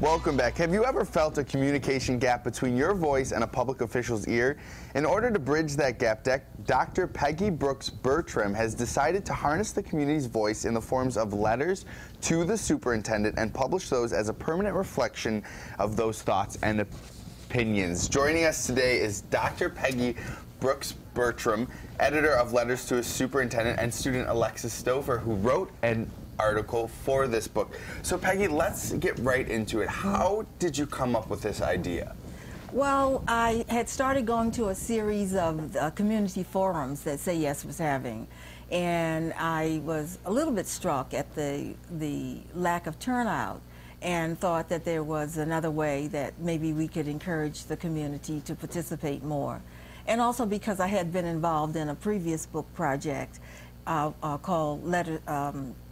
Welcome back. Have you ever felt a communication gap between your voice and a public official's ear? In order to bridge that gap, Dr. Peggy Brooks Bertram has decided to harness the community's voice in the forms of letters to the superintendent and publish those as a permanent reflection of those thoughts and opinions. Joining us today is Dr. Peggy Brooks Bertram, editor of Letters to a Superintendent, and student Alexis Stover, who wrote an article for this book. So Peggy, let's get right into it. How did you come up with this idea? Well, I had started going to a series of community forums that Say Yes was having, and I was a little bit struck at the lack of turnout and thought that there was another way that maybe we could encourage the community to participate more. And also because I had been involved in a previous book project called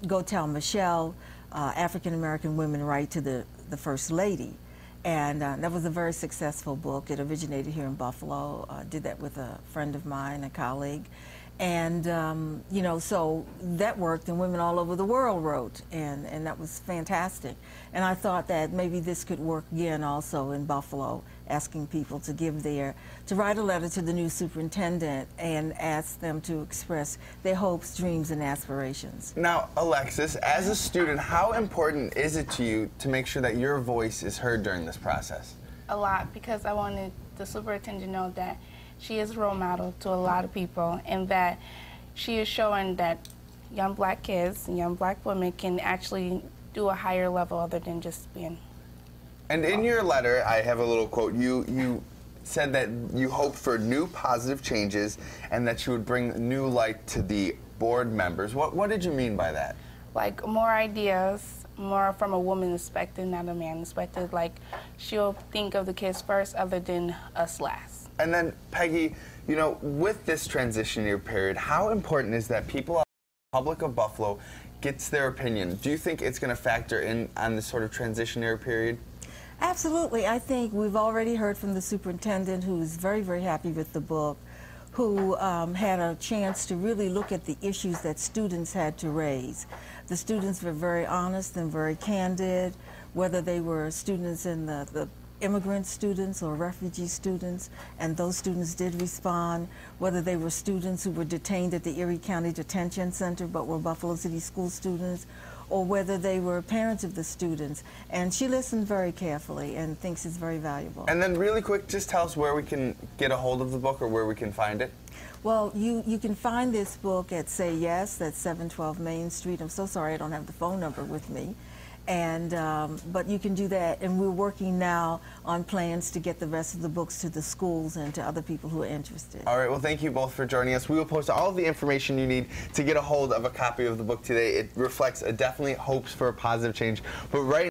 Go Tell Michelle, African American Women Write to the First Lady. And that was a very successful book. It originated here in Buffalo. Did that with a friend of mine, a colleague. And, you know, so that worked, and women all over the world wrote, and that was fantastic. And I thought that maybe this could work again also in Buffalo, asking people to to write a letter to the new superintendent and ask them to express their hopes, dreams, and aspirations. Now, Alexis, as a student, how important is it to you to make sure that your voice is heard during this process? A lot, because I wanted the superintendent to know that she is a role model to a lot of people, and that she is showing that young black kids and young black women can actually do a higher level other than just being. And in your letter, I have a little quote. You said that you hoped for new positive changes and that you would bring new light to the board members. What did you mean by that? Like more ideas, more from a woman's perspective, not a man's perspective. Like she'll think of the kids first other than us last. And then, Peggy, you know, with this transition year period, how important is that people out in the public of Buffalo gets their opinion? Do you think it's going to factor in on this sort of transition year period? Absolutely. I think we've already heard from the superintendent, who is very, very happy with the book, who had a chance to really look at the issues that students had to raise. The students were very honest and very candid, whether they were students in the immigrant students or refugee students, and those students did respond, whether they were students who were detained at the Erie County Detention Center but were Buffalo City School students, or whether they were parents of the students. And she listened very carefully and thinks it's very valuable. And then really quick, just tell us where we can get a hold of the book or where we can find it. Well, you can find this book at Say Yes, that's 712 Main Street. I'm so sorry I don't have the phone number with me. And but you can do that, and we're working now on plans to get the rest of the books to the schools and to other people who are interested. All right, well, thank you both for joining us. We will post all of the information you need to get a hold of a copy of the book today. It reflects definitely hopes for a positive change. But right